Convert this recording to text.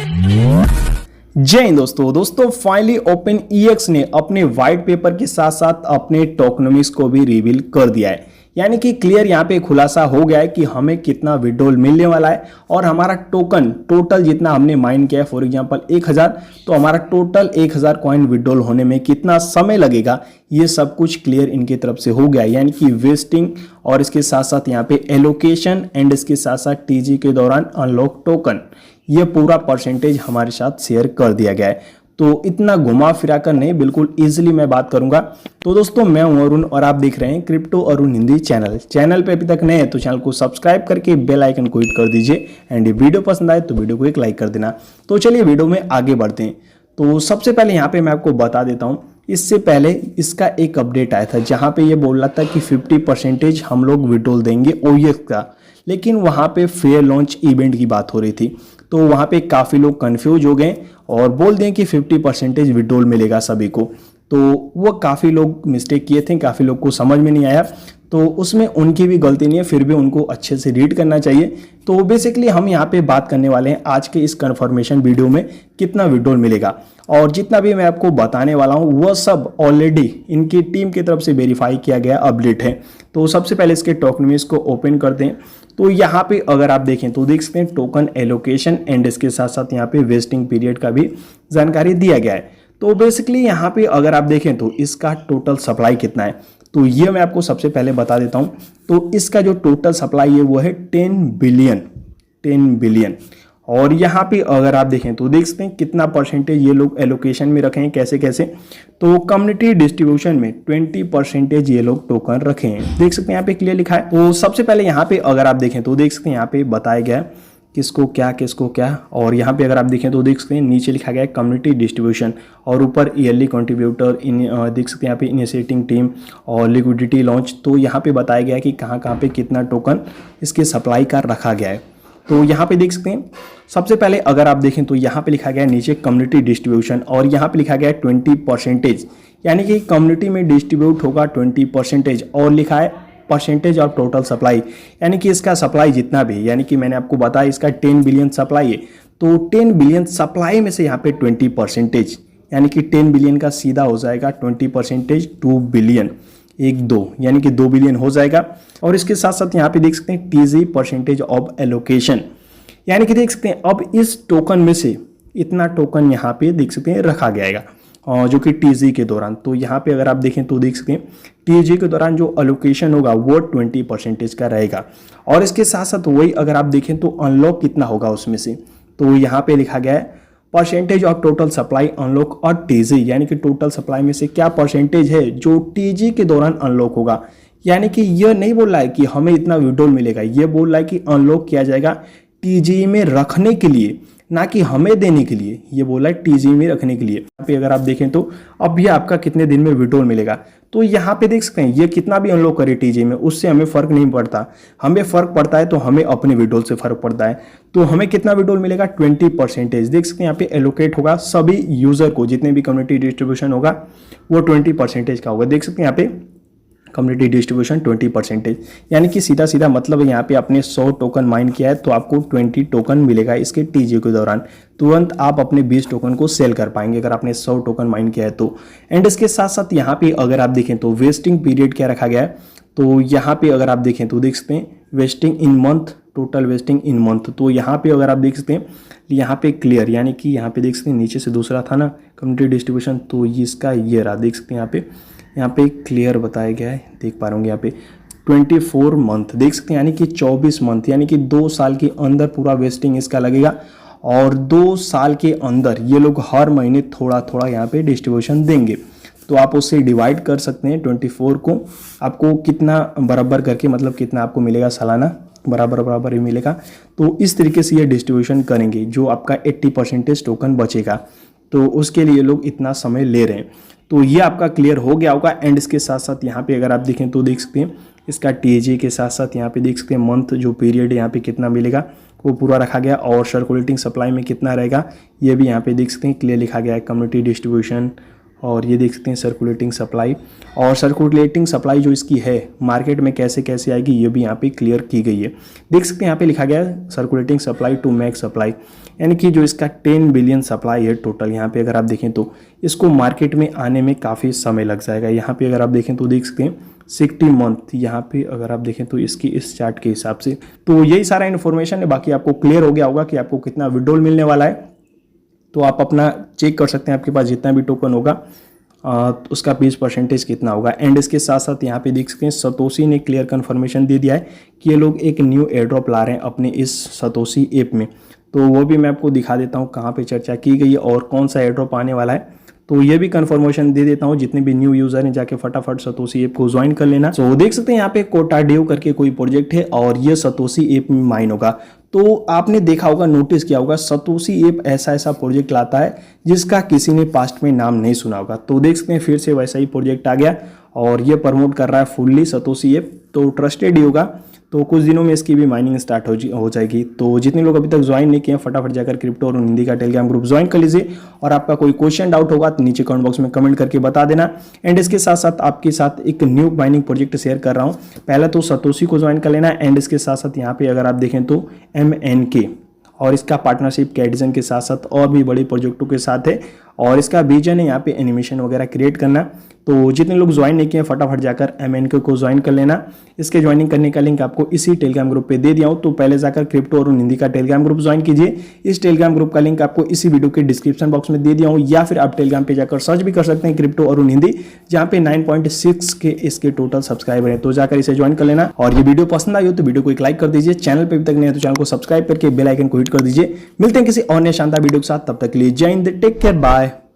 जय हिंद दोस्तों finally open EX ने अपने व्हाइट पेपर के साथ साथ अपने टोकनोमिक्स को भी रिवील कर दिया है। यानी कि क्लियर यहाँ पे खुलासा हो गया है कि हमें कितना विड्रॉल मिलने वाला है और हमारा टोकन टोटल जितना हमने माइन किया है, फॉर एग्जांपल 1000, तो हमारा टोटल 1000 कॉइन विड्रॉल होने में कितना समय लगेगा, ये सब कुछ क्लियर इनकी तरफ से हो गया है। यानी कि वेस्टिंग और इसके साथ साथ यहाँ पे एलोकेशन एंड इसके साथ साथ टीजी के दौरान अनलॉक टोकन, ये पूरा परसेंटेज हमारे साथ शेयर कर दिया गया है। तो इतना घुमा फिरा कर नहीं, बिल्कुल इजीली मैं बात करूंगा। तो दोस्तों मैं हूं अरुण और आप देख रहे हैं क्रिप्टो अरुण हिंदी चैनल पे अभी तक नए हैं तो चैनल को सब्सक्राइब करके बेल आइकन को हिट कर दीजिए एंड वीडियो पसंद आए तो वीडियो को एक लाइक कर देना। तो चलिए वीडियो में आगे बढ़ते हैं। तो सबसे पहले यहाँ पे मैं आपको बता देता हूँ, इससे पहले इसका एक अपडेट आया था जहाँ पे ये बोल रहा था कि 50% हम लोग विड्रॉल देंगे ओएक्स का, लेकिन वहाँ पे फेयर लॉन्च इवेंट की बात हो रही थी। तो वहाँ पे काफ़ी लोग कंफ्यूज हो गए और बोल दें कि 50% विड्रॉल मिलेगा सभी को। तो वो काफ़ी लोग मिस्टेक किए थे, काफ़ी लोग को समझ में नहीं आया, तो उसमें उनकी भी गलती नहीं है, फिर भी उनको अच्छे से रीड करना चाहिए। तो बेसिकली हम यहाँ पे बात करने वाले हैं आज के इस कन्फर्मेशन वीडियो में कितना विड्रॉल मिलेगा, और जितना भी मैं आपको बताने वाला हूँ वह सब ऑलरेडी इनकी टीम की तरफ से वेरीफाई किया गया अपडेट है। तो सबसे पहले इसके टोकनमिक्स को ओपन करते हैं। तो यहाँ पे अगर आप देखें तो देख सकते हैं टोकन एलोकेशन एंड इसके साथ साथ यहाँ पे वेस्टिंग पीरियड का भी जानकारी दिया गया है। तो बेसिकली यहाँ पे अगर आप देखें तो इसका टोटल सप्लाई कितना है, तो ये मैं आपको सबसे पहले बता देता हूँ। तो इसका जो टोटल सप्लाई है वो है 10 बिलियन। और यहाँ पे अगर आप देखें तो देख सकते हैं कितना परसेंटेज ये लोग एलोकेशन में रखे हैं, कैसे कैसे। तो कम्युनिटी डिस्ट्रीब्यूशन में 20% ये लोग टोकन रखे हैं, देख सकते हैं यहाँ पे क्लियर लिखा है। तो सबसे पहले यहाँ पे अगर आप देखें तो देख सकते हैं यहाँ पे बताया गया है किसको क्या, और यहाँ पे अगर आप देखें तो देख सकते हैं नीचे लिखा गया है कम्युनिटी डिस्ट्रीब्यूशन और ऊपर ईयरली कंट्रीब्यूटर देख सकते हैं यहाँ पे इनिशिएटिंग टीम और लिक्विडिटी लॉन्च। तो यहाँ पे बताया गया है कि कहाँ पे कितना टोकन इसके सप्लाई का रखा गया है। तो यहाँ पे देख सकते हैं सबसे पहले अगर आप देखें तो यहाँ पे लिखा गया है नीचे कम्युनिटी डिस्ट्रीब्यूशन और यहाँ पे लिखा गया है 20%, यानी कि कम्युनिटी में डिस्ट्रीब्यूट होगा 20%, और लिखा है परसेंटेज ऑफ टोटल सप्लाई, यानी कि इसका सप्लाई जितना भी, यानी कि मैंने आपको बताया इसका 10 बिलियन सप्लाई है, तो 10 बिलियन सप्लाई में से यहाँ पे 20%, यानी कि 10 बिलियन का सीधा हो जाएगा 20%, 2 बिलियन 2 यानी कि 2 बिलियन हो जाएगा। और इसके साथ साथ यहाँ पे देख सकते हैं टीजी परसेंटेज ऑफ एलोकेशन, यानी कि देख सकते हैं अब इस टोकन में से इतना टोकन यहाँ पे देख सकते हैं रखा जाएगा जो कि टीजी के दौरान। तो यहाँ पे अगर आप देखें तो देख सकते हैं टीजी के दौरान जो एलोकेशन होगा वो 20% का रहेगा। और इसके साथ साथ वही अगर आप देखें तो अनलॉक कितना होगा उसमें से, तो यहाँ पे लिखा गया है percentage of total supply unlock और टीजी, यानी कि टोटल सप्लाई में से क्या परसेंटेज है जो टीजी के दौरान अनलॉक होगा। यानी कि यह नहीं बोल रहा है कि हमें इतना विड्रॉल मिलेगा, यह बोल रहा है कि अनलॉक किया जाएगा टीजी में रखने के लिए, ना कि हमें देने के लिए। ये बोला है टीजी में रखने के लिए। यहाँ पे अगर आप देखें तो अब ये आपका कितने दिन में विड्रॉल मिलेगा, तो यहाँ पे देख सकते हैं ये कितना भी अनलॉक करे टीजी में उससे हमें फर्क नहीं पड़ता। हमें फर्क पड़ता है तो हमें अपने विड्रॉल से फर्क पड़ता है। तो हमें कितना विड्रॉल मिलेगा 20%, देख सकते हैं यहाँ पे एलोकेट होगा सभी यूजर को, जितने भी कम्युनिटी डिस्ट्रीब्यूशन होगा वो 20% का होगा। देख सकते हैं यहाँ पे कम्युनिटी डिस्ट्रीब्यूशन 20%, यानी कि सीधा सीधा मतलब यहाँ पे आपने 100 टोकन माइन किया है तो आपको 20 टोकन मिलेगा इसके टीजी के दौरान। तुरंत आप अपने 20 टोकन को सेल कर पाएंगे अगर आपने 100 टोकन माइन किया है तो। एंड इसके साथ साथ यहाँ पे अगर आप देखें तो वेस्टिंग पीरियड क्या रखा गया है, तो यहाँ पे अगर आप देखें तो देख सकते हैं वेस्टिंग इन मंथ, टोटल वेस्टिंग इन मंथ। तो यहाँ पे अगर आप देख सकते हैं यहाँ पे क्लियर, यानी कि यहाँ पे देख सकते हैं नीचे से दूसरा था ना कम्युनिटी डिस्ट्रीब्यूशन, तो इसका ये रहा, देख सकते हैं यहाँ पे क्लियर बताया गया है, देख पा रहे होंगे यहाँ पे 24 मंथ, देख सकते हैं यानी कि 24 मंथ, यानी कि 2 साल के अंदर पूरा वेस्टिंग इसका लगेगा। और 2 साल के अंदर ये लोग हर महीने थोड़ा थोड़ा यहाँ पे डिस्ट्रीब्यूशन देंगे। तो आप उससे डिवाइड कर सकते हैं 24 को, आपको कितना बराबर करके मतलब कितना आपको मिलेगा सालाना, बराबर ही मिलेगा। तो इस तरीके से ये डिस्ट्रीब्यूशन करेंगे, जो आपका 80% टोकन बचेगा, तो उसके लिए लोग इतना समय ले रहे हैं। तो ये आपका क्लियर हो गया होगा। एंड इसके साथ साथ यहाँ पे अगर आप देखें तो देख सकते हैं इसका टीजी के साथ साथ यहाँ पे देख सकते हैं मंथ जो पीरियड है यहाँ पे कितना मिलेगा वो पूरा रखा गया, और सर्कुलेटिंग सप्लाई में कितना रहेगा ये भी यहाँ पे देख सकते हैं क्लियर लिखा गया है। कम्युनिटी डिस्ट्रीब्यूशन और ये देख सकते हैं सर्कुलेटिंग सप्लाई, और सर्कुलेटिंग सप्लाई जो इसकी है मार्केट में कैसे कैसे आएगी ये भी यहाँ पे क्लियर की गई है। देख सकते हैं यहाँ पे लिखा गया है circulating supply to max supply, यानी कि जो इसका 10 बिलियन सप्लाई है टोटल, यहाँ पे अगर आप देखें तो इसको मार्केट में आने में काफ़ी समय लग जाएगा। यहाँ पे अगर आप देखें तो देख सकते हैं 60 मंथ, यहाँ पे अगर आप देखें तो इसकी इस चार्ट के हिसाब से। तो यही सारा इन्फॉर्मेशन है, बाकी आपको क्लियर हो गया होगा कि आपको कितना विड्रॉल मिलने वाला है। तो आप अपना चेक कर सकते हैं, आपके पास जितना भी टोकन होगा उसका 20% कितना होगा। एंड इसके साथ साथ यहाँ पे देख सकते हैं सतोशी ने क्लियर कन्फर्मेशन दे दिया है कि ये लोग एक न्यू एयर ड्रॉप ला रहे हैं अपने इस सतोशी ऐप में। तो वो भी मैं आपको दिखा देता हूँ कहाँ पे चर्चा की गई है और कौन सा एयर ड्रॉप आने वाला है। तो ये भी कन्फर्मेशन दे देता हूँ, जितने भी न्यू यूजर हैं जाके फटाफट सतोशी ऐप को ज्वाइन कर लेना। तो देख सकते हैं यहाँ पे कोटाडियो करके कोई प्रोजेक्ट है और ये सतोशी ऐप में माइन होगा। तो आपने देखा होगा, नोटिस किया होगा, सतोशी ऐप ऐसा प्रोजेक्ट लाता है जिसका किसी ने पास्ट में नाम नहीं सुना होगा। तो देख सकते हैं फिर से वैसा ही प्रोजेक्ट आ गया और ये प्रमोट कर रहा है फुल्ली सतोशी ऐप, तो ट्रस्टेड ही होगा। तो कुछ दिनों में इसकी भी माइनिंग स्टार्ट हो जाएगी। तो जितने लोग अभी तक ज्वाइन नहीं किए हैं फटाफट जाकर क्रिप्टो और हिंदी का टेलीग्राम ग्रुप ज्वाइन कर लीजिए। और आपका कोई क्वेश्चन डाउट होगा तो नीचे कमेंट बॉक्स में कमेंट करके बता देना। एंड इसके साथ साथ आपके साथ एक न्यू माइनिंग प्रोजेक्ट शेयर कर रहा हूँ। पहले तो सतोशी को ज्वाइन कर लेना। एंड इसके साथ साथ यहाँ पे अगर आप देखें तो MNK और इसका पार्टनरशिप कैडिजन के साथ साथ और भी बड़े प्रोजेक्टों के साथ है और इसका विजन है यहाँ पे एनिमेशन वगैरह क्रिएट करना। तो जितने लोग ज्वाइन नहीं किए फटाफट जाकर MNK को ज्वाइन कर लेना। इसके ज्वाइनिंग करने का लिंक आपको इसी टेलीग्राम ग्रुप पे दे दिया हूँ। तो पहले जाकर क्रिप्टो और हिंदी का टेलीग्राम ग्रुप ज्वाइन कीजिए। इस टेलीग्राम ग्रुप का लिंक आपको इसी वीडियो के डिस्क्रिप्शन बॉक्स में दे दिया हूँ, या फिर आप टेलीग्राम पे जाकर सर्च भी कर सकते हैं क्रिप्टो और हिंदी, जहाँ पे 9.6 के इसके टोटल सब्सक्राइबर हैं। तो जाकर इसे ज्वाइन कर लेना। और ये वीडियो पसंद आई हो तो वीडियो को एक लाइक कर दीजिए। चैनल पे अभी तक नहीं है तो चैनल को सब्सक्राइब करके बेल आइकन को हिट कर दीजिए। मिलते हैं किसी और नए शानदार वीडियो के साथ, तब तक के लिए जय हिंद, टेक केयर, बाय।